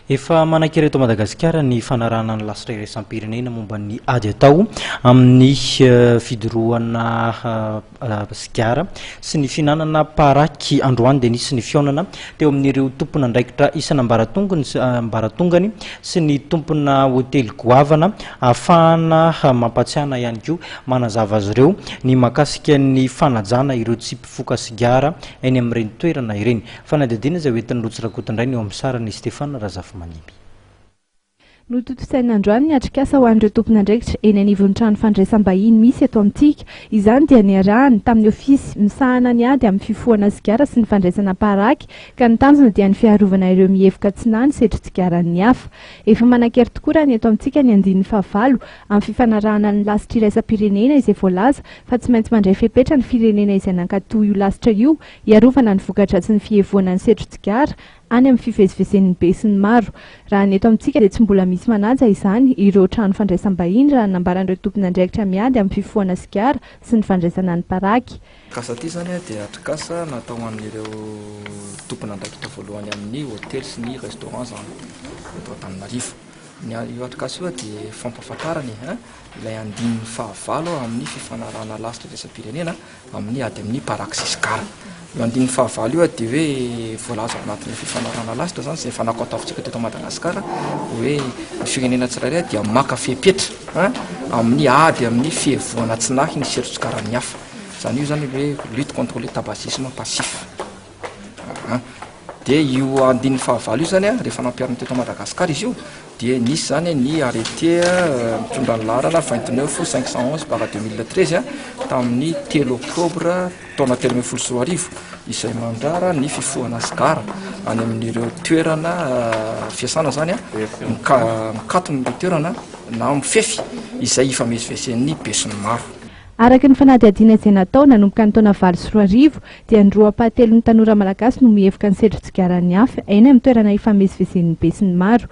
Efa manankery eto Madagasikara ny fanarahana ny lasitra iraisam-pirenena momba ny ady atao amin'ny fidorohana sigara sy ny finanana paraky androany dia nisy ny fionana teo amin'ireo tompona andraikitra isan'ambaratongany sy ny tompona hotely goavana ahafahana mampatsiahana ihany koa manazava azy ireo ny makasika ny fanajana ireo tsy mpifoka sigara eny amin'ireny toerana ireny. Fanadihadiana izay hoentin'ny rotsirakoto-ndray ny eo amin'ny sarany Stéphane Razafy-Manimby. Nototosaina androany ny atrikasa ho an'ireo tompona andraikitra eny anivon'ny trano fandraisam-bahiny misy eto amintsika. Izany dia niarahany tamin'ny ofisy misahana ny ady amin'ny fifohana sigara sy ny fandraisana paraky ka ny tanjona dia ny fiarovana ireo mihevoka tsinany setry tsigaran'ny hafa. Efa manankery tokoa raha ny eto amintsika ny andininy fahavalo amin'ny fifanarahana ny lasitra iraisam-pirenena izay voalaza fa tsy maintsy mandray fepetra ny firenena izay nankatoy io lasitra io hiarovana ny vokatra sy ny fihevoana ny setry tsigara any amin'ny fivezivezen'ny be sy ny maro. Raha ny eto amintsika dia tsy mbola misy manaja izany ireo trano fandraisam-bahiny raha nambaran'ireo tompona andraikitra miady amin'ny fifohana sigara sy ny fandraisana ny paraky. Kasa ty zany dia atrikasa natao amin'ireo tompona andraikitra voalohany amin'ny hotely sy ny restaurant zany eto Antananarivo. Io atrikasa io dia fampafatarany ilay andininy fahavalo amin'ny fifanarahana lasitra iraisam-pirenena amin'ny ady amin'ny paraky sy sigara. Io andininy fahavalo io dia hoe voalaza ao anatin'ny fifanarahana lasitra zany izay fanakataovitsika teto Madagasikara hoe ny firenena tsirairay dia maka fepetra amin'ny ady amin'ny fihevoana tsinahy ny setry tsigaran'ny hafa. Zany io zany hoe lutte contre le tabagisme passif. Dia io andininy fahavalo io zany rehefa nampiarina teto Madagasikara izy io dia nisy zany ny arrêté mitondra ny laharana 29/511/2013 tamin'ny 3 oktobra taona 2014 izay mandrara ny fifohana sigara any amin'ireo toerana fiasana zany mikatona toerana na mifefy izay ifamezivezen'ny be sy ny maro. Araka ny fanadihadiana izay natao nanomboka ny taona 2014 dia ny roapahatelon'ny tanora malagasy no mihevoka ny setry tsigaran'ny hafa eny amin'ny toerana ifamezivezen'ny be sy ny maro.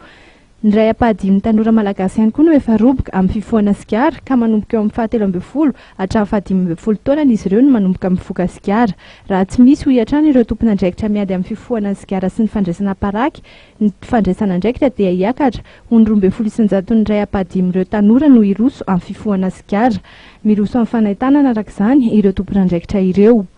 Ny ray apahadimy tanora malagasy ihany koa no efa roboka amin'ny fifohana sigara ka manomboka eo amin'ny 17 hatramin'ny 18 taona izy ireo no manomboka mifoka sigara. Raha tsy misy ho iatrany ireo tompona andraikitra miady amin'ny fifohana sigara sy ny fandraisana paraky, ny fandraisana andraikitra dia hiakatra ho ny 12 isanjaton'ny ray apahadimy ireo tanora no hiroso amin'ny fifohana sigara. Miroso amin'ny fanahitanana araka izany ireo tompona andraikitra ireo.